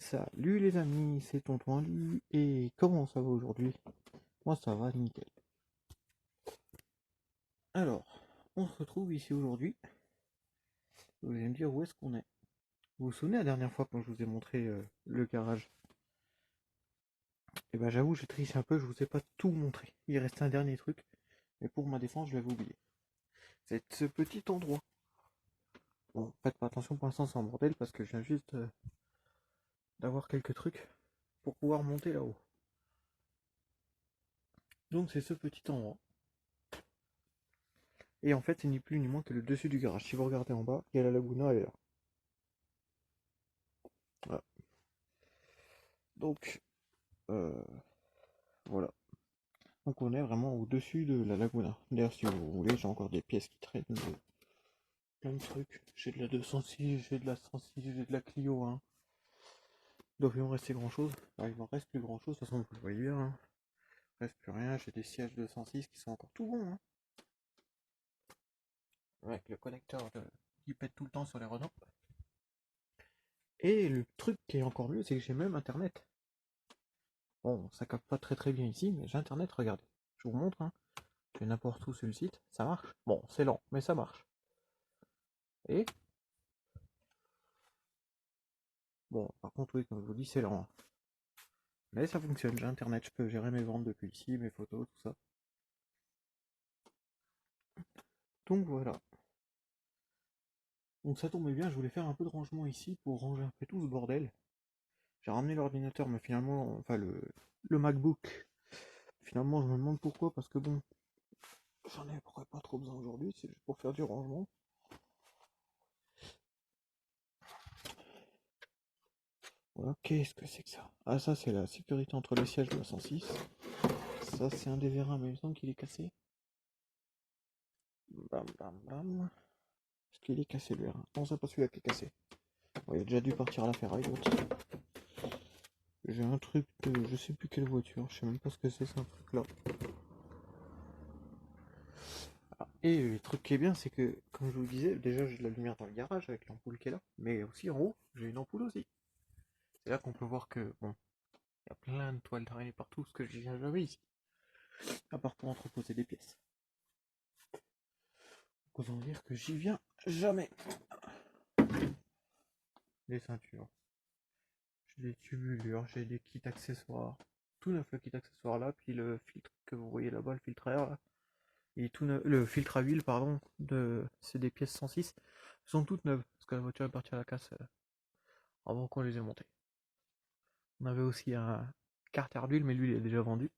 Salut les amis, c'est Tonton Lu, et comment ça va aujourd'hui? Moi ça va nickel. Alors, on se retrouve ici aujourd'hui. Vous allez me dire où est-ce qu'on est. Vous vous souvenez la dernière fois quand je vous ai montré le garage? Et ben j'avoue, j'ai triché un peu, je vous ai pas tout montré. Il reste un dernier truc, mais pour ma défense, je l'avais oublié. C'est ce petit endroit. Bon, faites pas attention pour l'instant, c'est en bordel parce que je viens juste d'avoir quelques trucs pour pouvoir monter là-haut. Donc c'est ce petit endroit. Et en fait, c'est ni plus ni moins que le dessus du garage. Si vous regardez en bas, il y a la Laguna, elle est là. Voilà. Donc, euh, voilà. Donc on est vraiment au-dessus de la Laguna. D'ailleurs, si vous voulez, j'ai encore des pièces qui traînent, plein de trucs. J'ai de la 206, j'ai de la 106, j'ai de la Clio 1. Il doit plus me rester grand-chose. Enfin, il m'en reste plus grand-chose, de toute façon, vous le voyez bien. Hein. Il reste plus rien. J'ai des sièges de 106 qui sont encore tout bons. Hein. Avec le connecteur qui pète tout le temps sur les Renault. Et le truc qui est encore mieux, c'est que j'ai même Internet. Bon, ça capte pas très bien ici, mais j'ai Internet, regardez. Je vous montre, hein. Je vais n'importe où sur le site, ça marche. Bon, c'est lent, mais ça marche. Et bon, par contre, oui, comme je vous dis, c'est lent. Hein. Mais ça fonctionne, j'ai Internet, je peux gérer mes ventes depuis ici, mes photos, tout ça. Donc voilà. Donc ça tombait bien, je voulais faire un peu de rangement ici pour ranger un peu tout ce bordel. J'ai ramené l'ordinateur, mais finalement, enfin le MacBook. Finalement, je me demande pourquoi, parce que bon, j'en ai pas trop besoin aujourd'hui, c'est juste pour faire du rangement. Voilà, qu'est-ce que c'est que ça? Ah, ça, c'est la sécurité entre les sièges de la 106. Ça, c'est un des vérins, mais il me semble qu'il est cassé. Bam, bam, bam. Est-ce qu'il est cassé, le vérin? Non, c'est pas celui-là qui est cassé. Bon, il a déjà dû partir à la ferraille, l'autre. J'ai un truc de je sais plus quelle voiture, je sais même pas ce que c'est un truc là. Ah, et le truc qui est bien, c'est que, comme je vous disais, déjà j'ai de la lumière dans le garage avec l'ampoule qui est là, mais aussi en haut, j'ai une ampoule aussi. C'est là qu'on peut voir que, bon, il y a plein de toiles d'araignée partout, ce que je viens jamais ici. À part pour entreposer des pièces. Donc autant dire que j'y viens jamais. Les ceintures, j'ai des tubulures, j'ai des kits accessoires. Tout neuf le kit accessoire là, puis le filtre que vous voyez là-bas, le filtre à air là. Et tout neuf, le filtre à huile, pardon, c'est des pièces 106. Elles sont toutes neuves, parce que la voiture est partie à la casse avant qu'on les ait montées. On avait aussi un carter d'huile, mais lui il est déjà vendu.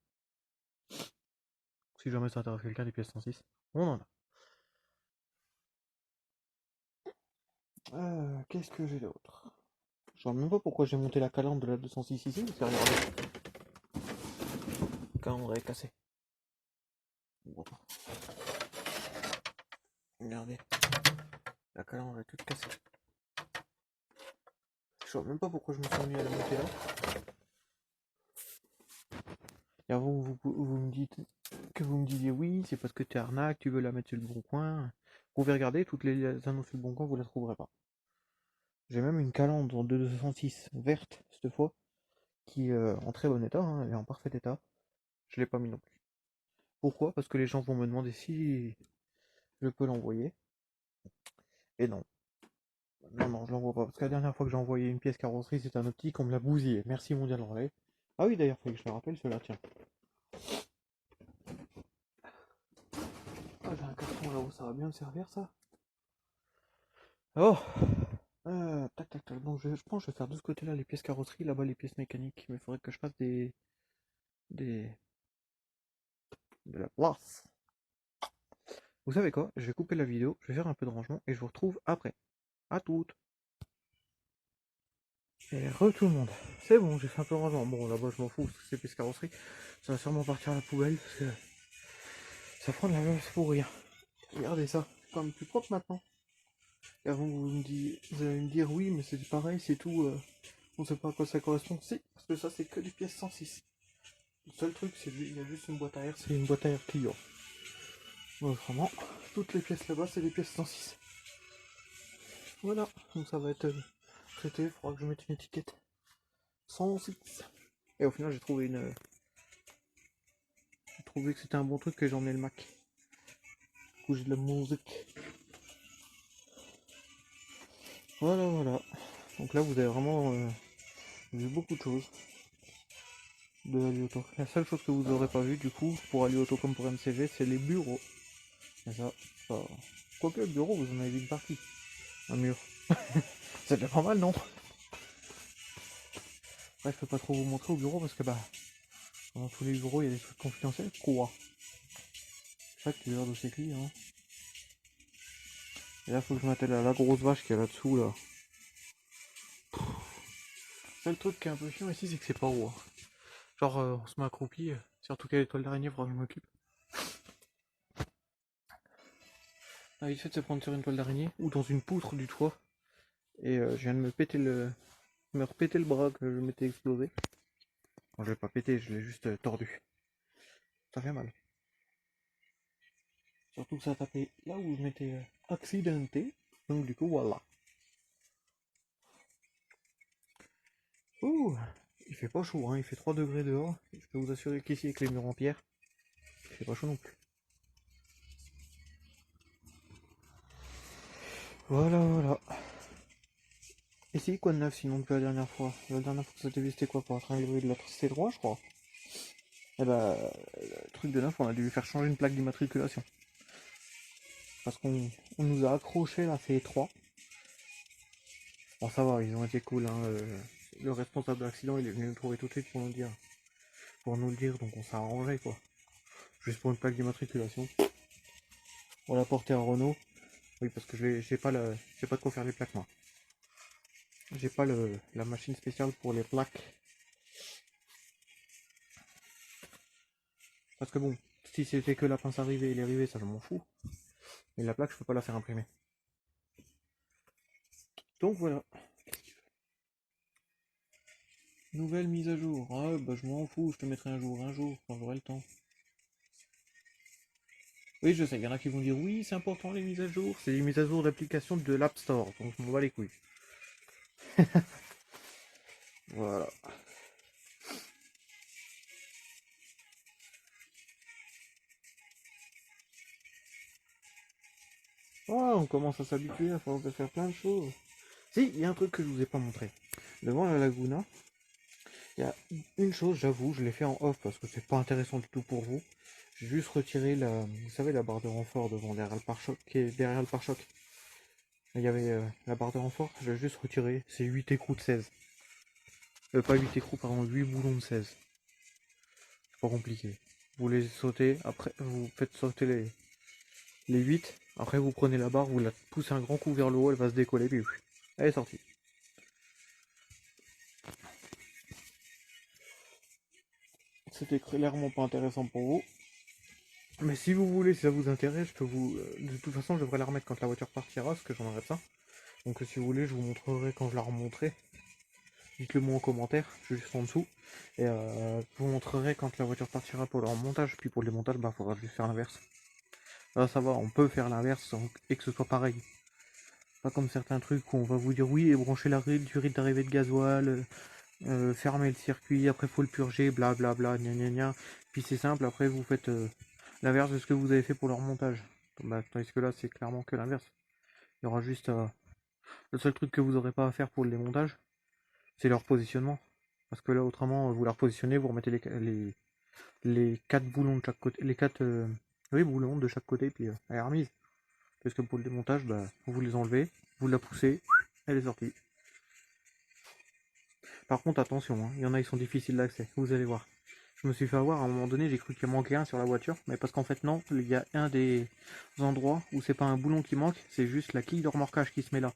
Si jamais ça intéresse quelqu'un des pièces 106, on en a. Qu'est-ce que j'ai d'autre? Je vois même pas pourquoi j'ai monté la calandre de la 206 ici, parce que regardez, la calandre est cassée. Bon. Regardez, la calandre est toute cassée. Je vois même pas pourquoi je me suis mis à la monter là. Et avant vous me dites que vous me disiez oui, c'est parce que tu arnaque, tu veux la mettre sur le bon coin. Vous pouvez regarder, toutes les annonces sur le bon coin, vous la trouverez pas. J'ai même une calandre de 206 verte, cette fois, qui est en très bon état, hein, elle est en parfait état. Je l'ai pas mis non plus. Pourquoi? Parce que les gens vont me demander si je peux l'envoyer. Et non. Non, je l'envoie pas. Parce que la dernière fois que j'ai envoyé une pièce carrosserie, c'était un optique, on me l'a bousillé. Merci Mondial Relais. Ah oui, d'ailleurs, faut que je le rappelle, cela tiens. Ah, j'ai un carton là-haut, ça va bien me servir ça. Oh, tac tac tac. Donc je pense que je vais faire de ce côté-là les pièces carrosserie, là-bas les pièces mécaniques. Mais il faudrait que je fasse des de la place. Vous savez quoi? Je vais couper la vidéo, je vais faire un peu de rangement et je vous retrouve après. À toutes. Et tout le monde. C'est bon, j'ai fait un peu de rangement. Bon là-bas je m'en fous parce que c'est pièces carrosserie. Ça va sûrement partir à la poubelle parce que ça prend de la place pour rien. Regardez ça, c'est quand même plus propre maintenant. Et avant vous allez me dire oui mais c'est pareil, c'est tout. On sait pas à quoi ça correspond. Si, parce que ça c'est que des pièces 106. Le seul truc, c'est qu'il y a juste une boîte à air, c'est une boîte à air client. Autrement, toutes les pièces là-bas, c'est des pièces 106. Voilà, donc ça va être traité, il faudra que je mette une étiquette. 106. Et au final, j'ai trouvé que c'était un bon truc que j'emmenais le Mac. Du coup, j'ai de la musique. Voilà. Donc là, vous avez vraiment vu beaucoup de choses de Aliauto. La seule chose que vous n'aurez pas vu, du coup, pour Aliauto comme pour MCG, c'est les bureaux. Et ça... Quoique, le bureau, vous en avez vu une partie. Un mur. C'est déjà pas mal, non? Ouais, je peux pas trop vous montrer au bureau parce que, bah, dans tous les bureaux, il y a des trucs confidentiels. Quoi? Chaque heure de ses clients. Et là, faut que je m'attelle à la grosse vache qui est là-dessous, là. Le seul truc qui est un peu chiant ici, c'est que c'est pas haut. Hein. Genre, on se met accroupi, surtout qu'il y a l'étoile d'araignée, faudra que je m'occupe. Ah, vite fait de se prendre sur une toile d'araignée ou dans une poutre du toit. Et je viens de me repéter le bras que je m'étais explosé. Bon, je l'ai pas pété, je l'ai juste tordu. Ça fait mal. Surtout que ça a tapé là où je m'étais accidenté. Donc du coup, voilà. Ouh, il fait pas chaud, hein, il fait 3 degrés dehors. Je peux vous assurer qu'ici, avec les murs en pierre, il fait pas chaud non plus. Voilà. Et c'est quoi de neuf sinon depuis la dernière fois? La dernière fois que ça t'est vu, c'était quoi pour être arrivé de la C3, je crois? Et bah, le truc de neuf, on a dû lui faire changer une plaque d'immatriculation. Parce qu'on nous a accroché la C3. Bon, ça va, ils ont été cool, hein. Le responsable de l'accident, il est venu nous trouver tout de suite pour nous le dire, donc on s'est arrangé, quoi. Juste pour une plaque d'immatriculation. On l'a porté à Renault. Oui, parce que j'ai pas de quoi faire les plaques, moi. J'ai pas la machine spéciale pour les plaques. Parce que bon, si c'était que la pince arrivée et les rivets, ça je m'en fous. Mais la plaque, je peux pas la faire imprimer. Donc voilà. Nouvelle mise à jour. Ah bah je m'en fous, je te mettrai un jour, quand j'aurai le temps. Oui, je sais, il y en a qui vont dire oui, c'est important les mises à jour. C'est les mises à jour d'application de l'App Store, donc je m'en bats les couilles. Voilà. Oh, on commence à s'habituer à force de faire plein de choses. Si, il y a un truc que je vous ai pas montré. Devant la Laguna, il y a une chose, j'avoue, je l'ai fait en off parce que c'est pas intéressant du tout pour vous. J'ai juste retiré vous savez, la barre de renfort devant derrière le pare-choc, qui est derrière le pare-choc. Il y avait la barre de renfort, je l'ai juste retiré. C'est 8 écrous de 16. Pas 8 écrous, pardon, 8 boulons de 16. C'est pas compliqué. Vous les sautez, après vous faites sauter les 8. Après vous prenez la barre, vous la poussez un grand coup vers le haut, elle va se décoller, puis elle est sortie. C'était clairement pas intéressant pour vous. Mais si vous voulez, si ça vous intéresse, je peux vous... de toute façon, je devrais la remettre quand la voiture partira, parce que j'en arrête ça. Donc si vous voulez, je vous montrerai quand je la remonterai. Dites-le moi en commentaire, juste en dessous. Et je vous montrerai quand la voiture partira pour le remontage. Puis pour le démontage, bah faudra juste faire l'inverse. Là ça va, on peut faire l'inverse et que ce soit pareil. Pas comme certains trucs où on va vous dire oui, et brancher la durée d'arrivée de gasoil, fermer le circuit, après faut le purger, blablabla, gna gna gna. Puis c'est simple, après vous faites l'inverse de ce que vous avez fait pour le remontage. Bah, tandis que là c'est clairement que l'inverse. Il y aura juste le seul truc que vous n'aurez pas à faire pour le démontage, c'est leur positionnement. Parce que là autrement vous la repositionnez, vous remettez les 4 boulons de chaque côté. Les 4 oui, boulons de chaque côté, puis elle est remise. Parce que pour le démontage, bah, vous les enlevez, vous la poussez, elle est sortie. Par contre attention, hein, il y en a qui sont difficiles d'accès, vous allez voir. Je me suis fait avoir à un moment donné, j'ai cru qu'il manquait un sur la voiture, mais parce qu'en fait non, il y a un des endroits où c'est pas un boulon qui manque, c'est juste la quille de remorquage qui se met là.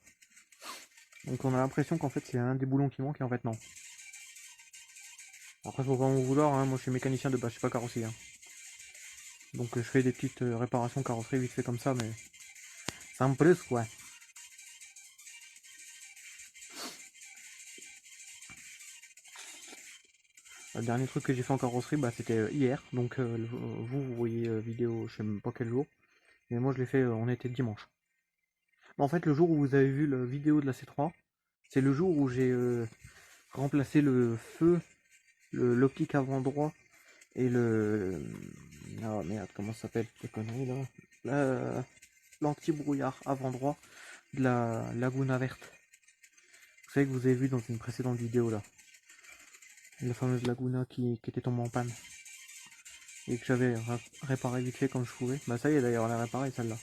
Donc on a l'impression qu'en fait c'est un des boulons qui manque et en fait non. Après faut pas m'en vouloir, hein, moi je suis mécanicien de base, je suis pas carrossier. Hein. Donc je fais des petites réparations carrosserie vite fait comme ça, mais c'est un plus quoi. Le dernier truc que j'ai fait en carrosserie, bah, c'était hier, donc vous voyez vidéo, je sais même pas quel jour, mais moi je l'ai fait, on était dimanche. En fait, le jour où vous avez vu la vidéo de la C3, c'est le jour où j'ai remplacer le feu, l'optique avant droit et le... Oh merde, comment ça s'appelle ces conneries là, l'anti-brouillard avant droit de la Laguna verte. Vous savez que vous avez vu dans une précédente vidéo là. La fameuse Laguna qui était tombée en panne. Et que j'avais réparé vite fait comme je pouvais. Bah ça y est d'ailleurs, elle a réparé celle-là.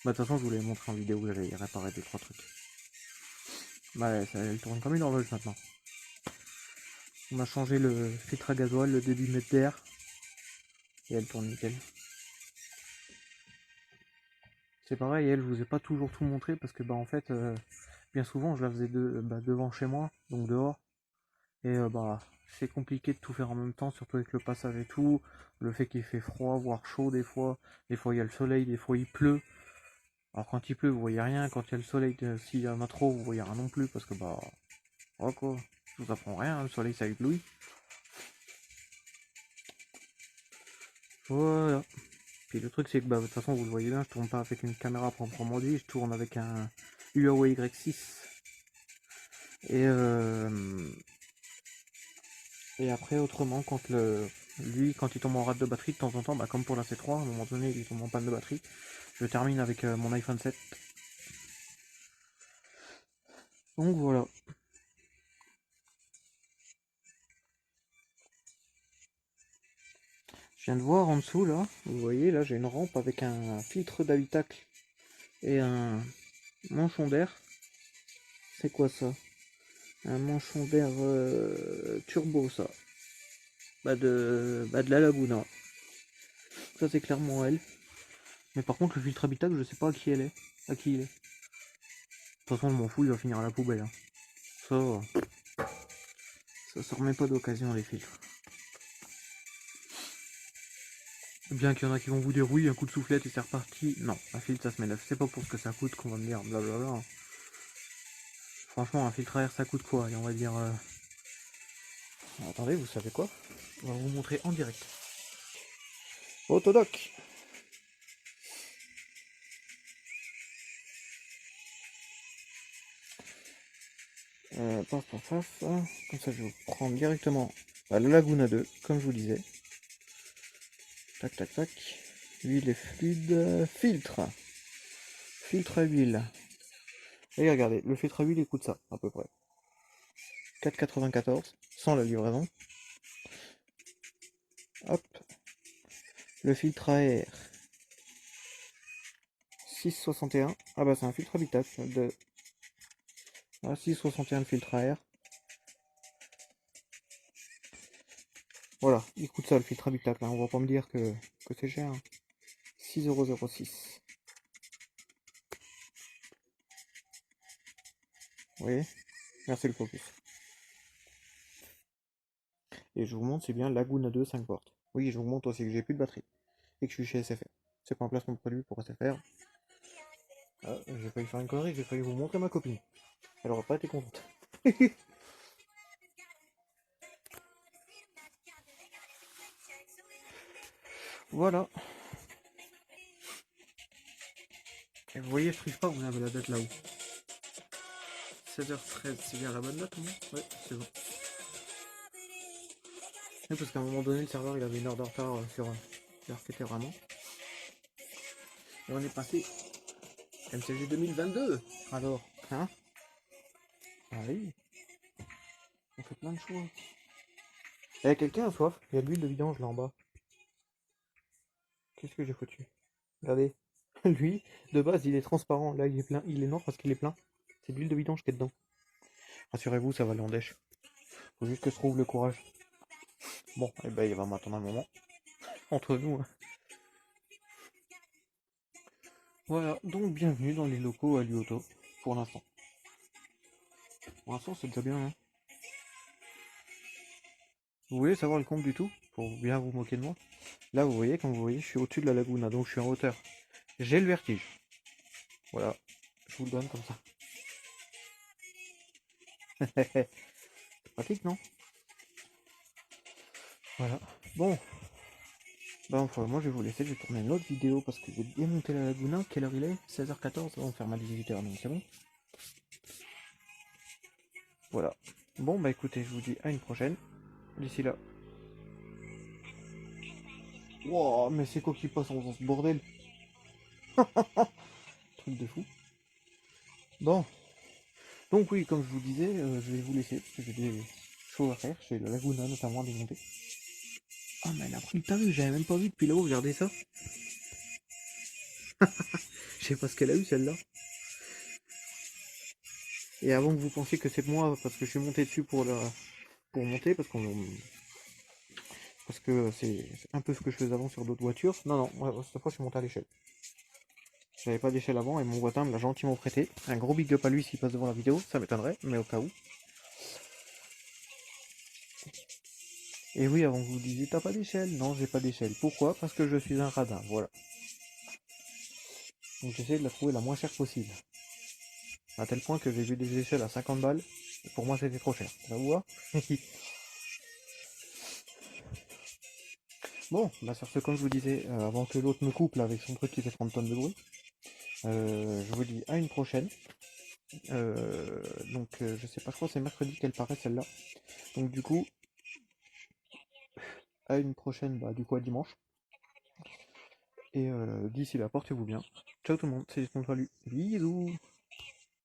Bah de toute façon je vous l'ai montré en vidéo, j'avais réparé 2-3 trucs. Bah elle tourne comme une horloge maintenant. On a changé le filtre à gasoil, le débit mètre d'air. Et elle tourne nickel. C'est pareil, elle, je vous ai pas toujours tout montré parce que bah en fait, bien souvent je la faisais devant chez moi, donc dehors. Et bah c'est compliqué de tout faire en même temps, surtout avec le passage et tout. Le fait qu'il fait froid, voire chaud des fois il y a le soleil, des fois il pleut. Alors quand il pleut vous voyez rien, quand il y a le soleil, s'il y en a trop vous voyez rien non plus parce que bah voilà quoi, je vous apprends rien, le soleil ça éblouit. Voilà. Puis le truc c'est que bah de toute façon vous le voyez bien, je tourne pas avec une caméra proprement dit, je tourne avec un Huawei Y6. Et après autrement quand quand il tombe en rate de batterie de temps en temps, bah comme pour la C3, à un moment donné il tombe en panne de batterie, je termine avec mon iPhone 7. Donc voilà. Je viens de voir en dessous là, vous voyez là j'ai une rampe avec un filtre d'habitacle et un manchon d'air. C'est quoi ça? Un manchon d'air turbo ça. De la Laguna. Ça c'est clairement elle. Mais par contre le filtre habitacle je sais pas à qui elle est. À qui il est. De toute façon je m'en fous, il va finir à la poubelle. Hein. Ça se remet pas d'occasion les filtres. Bien qu'il y en a qui vont vous dire oui, un coup de soufflette et c'est reparti. Non, un filtre ça se met neuf. C'est pas pour ce que ça coûte qu'on va me dire blablabla. Franchement, un filtre à air ça coûte quoi? Et on va dire. Attendez, vous savez quoi? On va vous montrer en direct. Autodoc. Paf, paf, paf. Comme ça, je vais vous prendre directement à la Laguna 2, comme je vous disais. Tac, tac, tac. Huile et fluide. Filtre. Filtre à huile. Et regardez, le filtre à huile, il coûte ça, à peu près. 4,94, sans la livraison. Hop. Le filtre à air. 6,61. Ah bah c'est un filtre habitacle de... Ah, 6,61 le filtre à air. Voilà, il coûte ça le filtre habitacle, hein. On va pas me dire que c'est cher. 6,06 €. Vous voyez? Merci le focus. Et je vous montre, c'est bien Laguna 2 5 portes. Oui, je vous montre aussi que j'ai plus de batterie. Et que je suis chez SFR. C'est pas un placement de produit pour SFR. Ah, j'ai failli faire une connerie, j'ai failli vous montrer ma copine. Elle aurait pas été contente. Voilà. Et vous voyez, je triche pas, vous avez la date là-haut. 16h13, c'est bien la bonne date, non? Ouais, c'est bon. Oui, parce qu'à un moment donné, le serveur il avait une heure de retard sur l'heure qui était vraiment. Et on est passé MCG 2022. Alors, hein? Ah oui, on fait plein de choses. Eh, quelqu'un a soif? Il y a de l'huile de vidange là en bas. Qu'est-ce que j'ai foutu? Regardez. Lui, de base, il est transparent. Là, il est plein. Il est noir parce qu'il est plein. C'est de l'huile de vidange qui est dedans. Rassurez-vous, ça va aller en dèche. Faut juste que je trouve le courage. Bon, et ben, il va m'attendre un moment. Entre nous. Hein. Voilà, donc bienvenue dans les locaux à Lyoto. Pour l'instant. Pour l'instant, c'est déjà bien. Hein. Vous voulez savoir le compte du tout? Pour bien vous moquer de moi. Là, vous voyez, comme vous voyez, je suis au-dessus de la laguna. Donc, je suis en hauteur. J'ai le vertige. Voilà. Je vous le donne comme ça. C'est pratique, non? Voilà. Bon. Bah enfin, moi je vais vous laisser, je vais tourner une autre vidéo parce que j'ai bien monté la laguna. Quelle heure il est? 16h14, on va faire ma 18h, donc c'est bon. Voilà. Bon, bah écoutez, je vous dis à une prochaine. D'ici là. Wow, mais c'est quoi qui passe dans ce bordel? Truc de fou. Bon, donc oui, comme je vous disais, je vais vous laisser parce que j'ai des choses à faire. J'ai la Laguna notamment à démonter. Ah, mais elle a pris le tarif, j'avais même pas vu depuis là-haut, regardez ça. Je sais pas ce qu'elle a eu celle-là. Et avant que vous pensiez que c'est moi parce que je suis monté dessus pour monter, parce que c'est un peu ce que je faisais avant sur d'autres voitures. Non, non, ouais, cette fois je suis monté à l'échelle. J'avais pas d'échelle avant et mon voisin me l'a gentiment prêté. Un gros big up à lui s'il passe devant la vidéo, ça m'étonnerait, mais au cas où. Et oui, avant que vous disiez t'as pas d'échelle. Non, j'ai pas d'échelle. Pourquoi? Parce que je suis un radin, voilà. Donc j'essaie de la trouver la moins chère possible. À tel point que j'ai vu des échelles à 50 balles, et pour moi c'était trop cher. Ça vous voit? Bon, bah sur ce, comme je vous disais, avant que l'autre me coupe là avec son truc qui fait 30 tonnes de bruit, je vous dis à une prochaine. Je sais pas, je crois que c'est mercredi qu'elle paraît celle-là. Donc du coup, à une prochaine, bah du coup à dimanche. Et d'ici là, portez-vous bien. Ciao tout le monde, c'est Tonton Salut. Bisous.